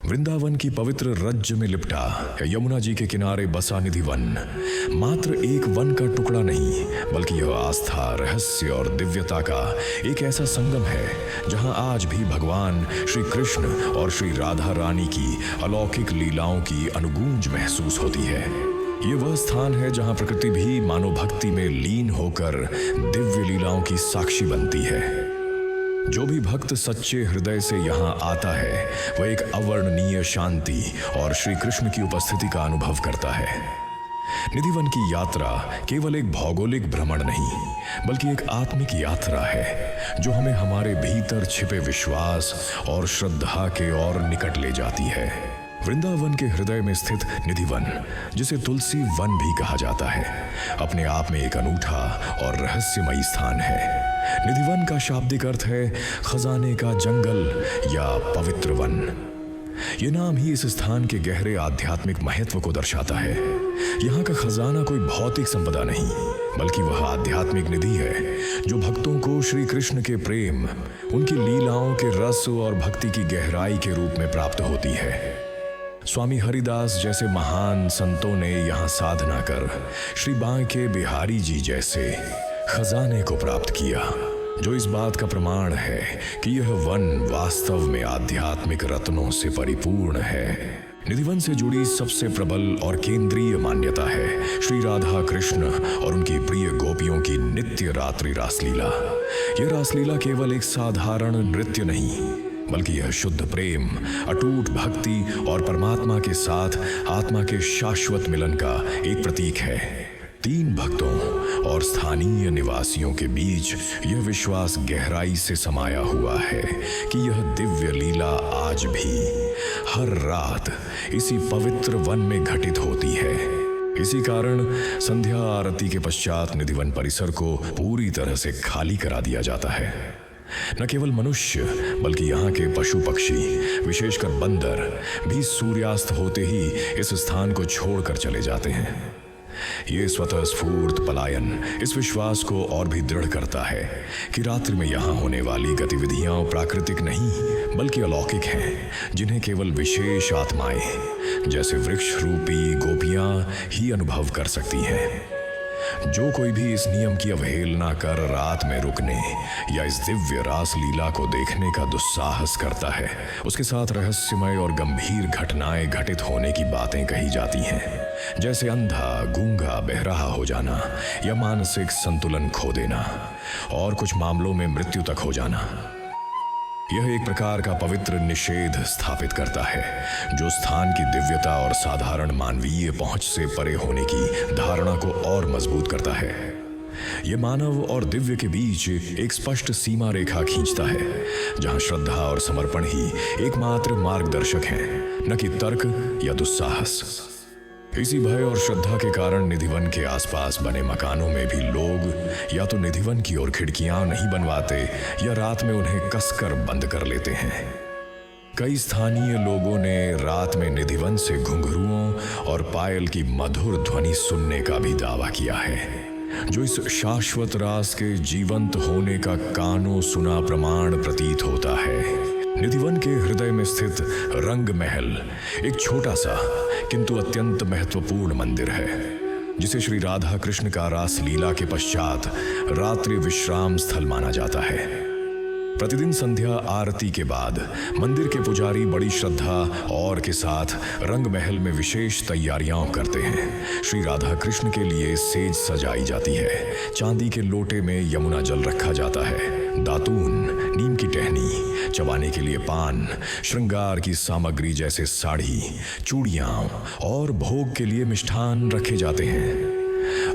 वृंदावन की पवित्र रज्ज में लिपटा यमुना जी के किनारे बसा निधि वन मात्र एक वन का टुकड़ा नहीं, बल्कि यह आस्था, रहस्य और दिव्यता का एक ऐसा संगम है जहां आज भी भगवान श्री कृष्ण और श्री राधा रानी की अलौकिक लीलाओं की अनुगूंज महसूस होती है। ये वह स्थान है जहां प्रकृति भी मानव भक्ति में लीन होकर दिव्य लीलाओं की साक्षी बनती है। जो भी भक्त सच्चे हृदय से यहाँ आता है वह एक अवर्णनीय शांति और श्री कृष्ण की उपस्थिति का अनुभव करता है। निधि वन की यात्रा केवल एक भौगोलिक भ्रमण नहीं, बल्कि एक आत्मिक यात्रा है जो हमें हमारे भीतर छिपे विश्वास और श्रद्धा के और निकट ले जाती है। वृंदावन के हृदय में स्थित निधि वन, जिसे तुलसी वन भी कहा जाता है, अपने आप में एक अनूठा और रहस्यमयी स्थान है। निधि वन का शाब्दिक अर्थ है खजाने का जंगल या पवित्र वन। ये नाम ही इस स्थान के गहरे आध्यात्मिक महत्व को दर्शाता है। यहाँ का खजाना कोई भौतिक संपदा नहीं, बल्कि वह आध्यात्मिक निधि है जो भक्तों को श्री कृष्ण के प्रेम, उनकी लीलाओं के रस और भक्ति की गहराई के रूप में प्राप्त होती है। स्वामी हरिदास जैसे महान संतों ने यहाँ साधना कर श्री बांके बिहारी जी जैसे खजाने को प्राप्त किया, जो इस बात का प्रमाण है कि यह वन वास्तव में आध्यात्मिक रत्नों से परिपूर्ण है। निधि वन से जुड़ी सबसे प्रबल और केंद्रीय मान्यता है श्री राधा कृष्ण और उनकी प्रिय गोपियों की नित्य रात्रि रासलीला। यह रासलीला केवल एक साधारण नृत्य नहीं, बल्कि यह शुद्ध प्रेम, अटूट भक्ति और परमात्मा के साथ आत्मा के शाश्वत मिलन का एक प्रतीक है। तीन भक्तों और स्थानीय निवासियों के बीच यह विश्वास गहराई से समाया हुआ है कि यह दिव्य लीला आज भी हर रात इसी पवित्र वन में घटित होती है। इसी कारण संध्या आरती के पश्चात निधि वन परिसर को पूरी तरह से खाली करा दिया जाता है। न केवल मनुष्य बल्कि यहाँ के पशु पक्षी, विशेषकर बंदर भी सूर्यास्त होते ही इस स्थान को छोड़कर चले जाते हैं। ये स्वतः स्फूर्त पलायन इस विश्वास को और भी दृढ़ करता है कि रात्रि में यहाँ होने वाली गतिविधियां प्राकृतिक नहीं बल्कि अलौकिक हैं, जिन्हें केवल विशेष आत्माएं जैसे वृक्ष रूपी गोपियां ही अनुभव कर सकती हैं। जो कोई भी इस नियम की अवहेलना कर रात में रुकने या इस दिव्य रास लीला को देखने का दुस्साहस करता है, उसके साथ रहस्यमय और गंभीर घटनाएं घटित होने की बातें कही जाती हैं, जैसे अंधा, गूंगा, बहराहा हो जाना या मानसिक संतुलन खो देना और कुछ मामलों में मृत्यु तक हो जाना। यह एक प्रकार का पवित्र निषेध स्थापित करता है जो स्थान की दिव्यता और साधारण मानवीय पहुंच से परे होने की धारणा को और मजबूत करता है। यह मानव और दिव्य के बीच एक स्पष्ट सीमा रेखा खींचता है, जहां श्रद्धा और समर्पण ही एकमात्र मार्गदर्शक हैं, न कि तर्क या दुस्साहस। इसी भय और श्रद्धा के कारण निधिवन के आसपास बने मकानों में भी लोग या तो निधिवन की ओर खिड़कियां नहीं बनवाते या रात में उन्हें कसकर बंद कर लेते हैं। कई स्थानीय लोगों ने रात में निधिवन से घुंघरुओं और पायल की मधुर ध्वनि सुनने का भी दावा किया है, जो इस शाश्वत रास के जीवंत होने का कानों सुना प्रमाण प्रतीत होता है। निधिवन के हृदय में स्थित रंग महल एक छोटा सा किंतु अत्यंत महत्वपूर्ण मंदिर है, जिसे श्री राधा कृष्ण का रास लीला के पश्चात रात्रि विश्राम स्थल माना जाता है। प्रतिदिन संध्या आरती के बाद मंदिर के पुजारी बड़ी श्रद्धा और के साथ रंग महल में विशेष तैयारियां करते हैं। श्री राधा कृष्ण के लिए सेज सजाई जाती है, चांदी के लोटे में यमुना जल रखा जाता है, दातून, नीम की टहनी, चबाने के लिए पान, श्रृंगार की सामग्री जैसे साड़ी, चूड़ियां और भोग के लिए मिष्ठान रखे जाते हैं।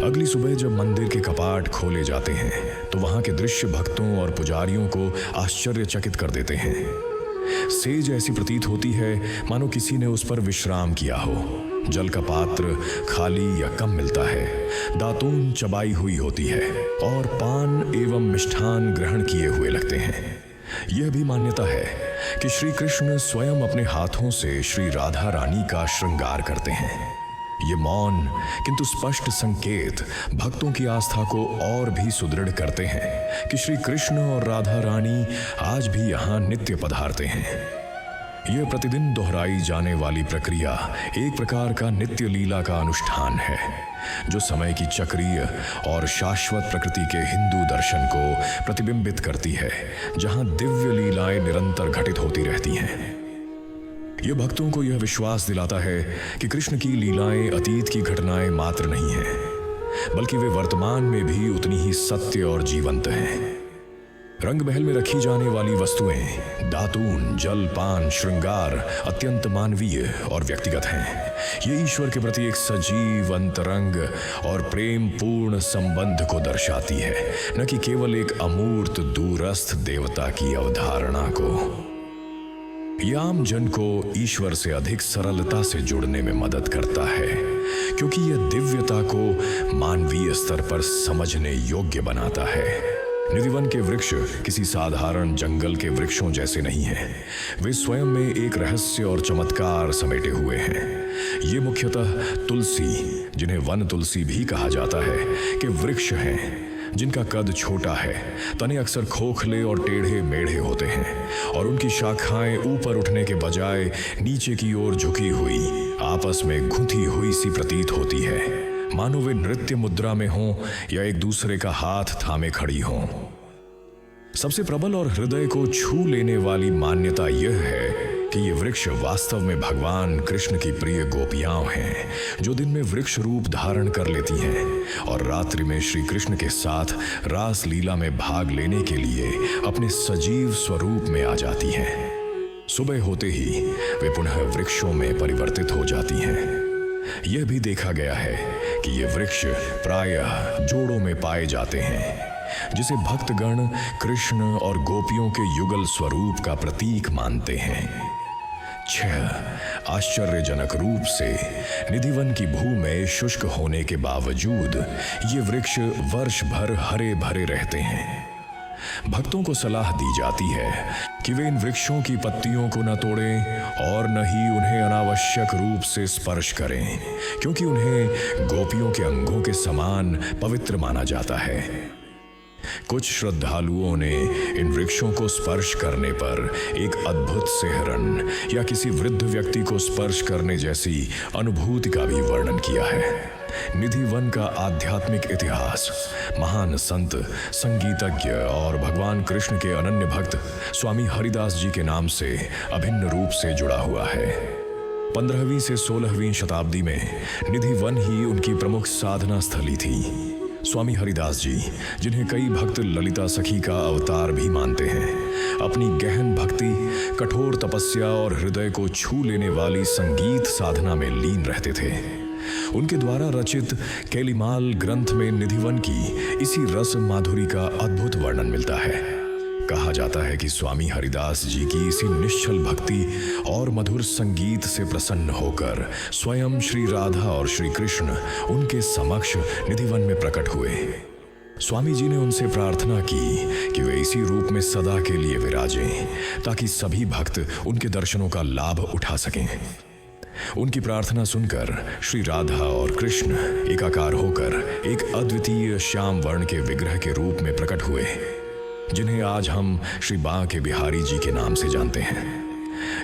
अगली सुबह जब मंदिर के कपाट खोले जाते हैं तो वहां के दृश्य भक्तों और पुजारियों को आश्चर्यचकित कर देते हैं। सेज ऐसी प्रतीत होती है मानो किसी ने उस पर विश्राम किया हो। जल का पात्र खाली या कम मिलता है, दातून चबाई हुई होती है और पान एवं मिष्ठान ग्रहण किए हुए लगते हैं। यह भी मान्यता है कि श्री कृष्ण स्वयं अपने हाथों से श्री राधा रानी का श्रृंगार करते हैं। ये मौन किंतु स्पष्ट संकेत भक्तों की आस्था को और भी सुदृढ़ करते हैं कि श्री कृष्ण और राधा रानी आज भी यहाँ नित्य पधारते हैं। यह प्रतिदिन दोहराई जाने वाली प्रक्रिया एक प्रकार का नित्य लीला का अनुष्ठान है, जो समय की चक्रीय और शाश्वत प्रकृति के हिंदू दर्शन को प्रतिबिंबित करती है, जहां दिव्य लीलाएं निरंतर घटित होती रहती हैं। यह भक्तों को यह विश्वास दिलाता है कि कृष्ण की लीलाएं अतीत की घटनाएं मात्र नहीं हैं, बल्कि वे वर्तमान में भी उतनी ही सत्य और जीवंत हैं। रंग महल में रखी जाने वाली वस्तुएं, दातून, जल, पान, श्रृंगार अत्यंत मानवीय और व्यक्तिगत हैं। ये ईश्वर के प्रति एक सजीव, अंतरंग और प्रेम पूर्ण संबंध को दर्शाती है, न कि केवल एक अमूर्त दूरस्थ देवता की अवधारणा को। यह आम जन को ईश्वर से अधिक सरलता से जुड़ने में मदद करता है, क्योंकि यह दिव्यता को मानवीय स्तर पर समझने योग्य बनाता है। निधिवन के वृक्ष किसी साधारण जंगल के वृक्षों जैसे नहीं हैं। वे स्वयं में एक रहस्य और चमत्कार समेटे हुए हैं। ये मुख्यतः तुलसी, जिन्हें वन तुलसी भी कहा जाता है, के वृक्ष हैं, जिनका कद छोटा है। तने अक्सर खोखले और टेढ़े मेढ़े होते हैं और उनकी शाखाएं ऊपर उठने के बजाय नीचे की ओर झुकी हुई, आपस में घुंधी हुई सी प्रतीत होती है, मानो वे नृत्य मुद्रा में हों या एक दूसरे का हाथ थामे खड़ी हों। सबसे प्रबल और हृदय को छू लेने वाली मान्यता यह है कि ये वृक्ष वास्तव में भगवान कृष्ण की प्रिय गोपियां हैं, जो दिन में वृक्ष रूप धारण कर लेती हैं और रात्रि में श्री कृष्ण के साथ रास लीला में भाग लेने के लिए अपने सजीव स्वरूप में आ जाती हैं। सुबह होते ही वे पुनः वृक्षों में परिवर्तित हो जाती हैं। यह भी देखा गया है कि ये वृक्ष प्रायः जोड़ों में पाए जाते हैं, जिसे भक्तगण कृष्ण और गोपियों के युगल स्वरूप का प्रतीक मानते हैं। 6 आश्चर्यजनक रूप से निधिवन की भूमि शुष्क होने के बावजूद ये वृक्ष वर्ष भर हरे भरे रहते हैं। भक्तों को सलाह दी जाती है कि वे इन वृक्षों की पत्तियों को न तोड़ें और न ही उन्हें अनावश्यक रूप से स्पर्श करें, क्योंकि उन्हें गोपियों के अंगों के समान पवित्र माना जाता है। कुछ श्रद्धालुओं ने इन वृक्षों को स्पर्श करने पर एक अद्भुत सिहरन या किसी वृद्ध व्यक्ति को स्पर्श करने जैसी अनुभूति का भी वर्णन किया है। निधिवन का आध्यात्मिक इतिहास महान संत, संगीतज्ञ और भगवान कृष्ण के अनन्य भक्त स्वामी हरिदास जी के नाम से अभिन्न रूप से जुड़ा हुआ है। 15वीं से 16वीं शताब्दी में निधिवन ही उनकी प्रमुख साधना स्थली थी। स्वामी हरिदास जी, जिन्हें कई भक्त ललिता सखी का अवतार भी मानते हैं, अपनी गहन भक्ति, कठोर तपस्या और हृदय को छू लेने वाली संगीत साधना में लीन रहते थे। उनके द्वारा रचित कैलिमाल ग्रंथ में निधिवन की इसी रस माधुरी का अद्भुत वर्णन मिलता है। कहा जाता है कि स्वामी हरिदास जी की इसी निश्चल भक्ति और मधुर संगीत से प्रसन्न होकर स्वयं श्री राधा और श्री कृष्ण उनके समक्ष निधिवन में प्रकट हुए। स्वामी जी ने उनसे प्रार्थना की कि वे इसी रूप में सदा के लिए विराजें, ताकि सभी भक्त उनके दर्शनों का लाभ उठा सकें। उनकी प्रार्थना सुनकर श्री राधा और कृष्ण एकाकार होकर एक अद्वितीय श्याम वर्ण के विग्रह के रूप में प्रकट हुए, जिन्हें आज हम श्री बांके बिहारी जी के नाम से जानते हैं।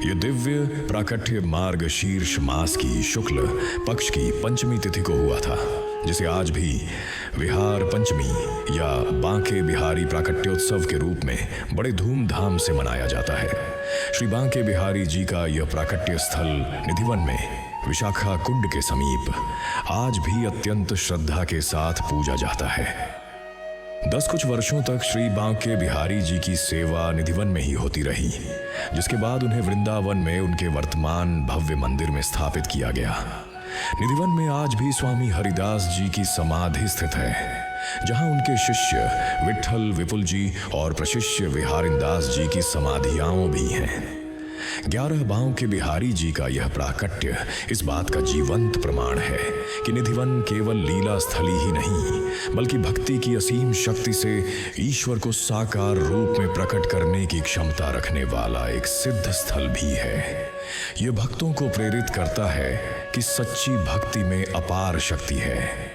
ये दिव्य प्राकट्य मार्ग शीर्ष मास की शुक्ल पक्ष की पंचमी तिथि को हुआ था, जिसे आज भी विहार पंचमी या बांके बिहारी प्राकट्योत्सव के रूप में बड़े धूमधाम से मनाया जाता है। श्री बांके बिहारी जी का यह प्राकट्य स्थल निधिवन में विशाखा कुंड के समीप आज भी अत्यंत श्रद्धा के साथ पूजा जाता है। 10 कुछ वर्षों तक श्री बांके बिहारी जी की सेवा निधिवन में ही होती रही, जिसके बाद उन्हें वृंदावन में उनके वर्तमान भव्य मंदिर में स्थापित किया गया। निधिवन में आज भी स्वामी हरिदास जी की समाधि स्थित है, जहां उनके शिष्य विट्ठल विपुल जी और प्रशिष्य विहारिंदास जी की समाधियां भी हैं। 11 बांके बिहारी जी का यह प्राकट्य इस बात का जीवंत प्रमाण है कि निधिवन केवल लीला स्थली ही नहीं, बल्कि भक्ति की असीम शक्ति से ईश्वर को साकार रूप में प्रकट करने की क्षमता रखने वाला एक सिद्ध स्थल भी है। यह भक्तों को प्रेरित करता है कि सच्ची भक्ति में अपार शक्ति है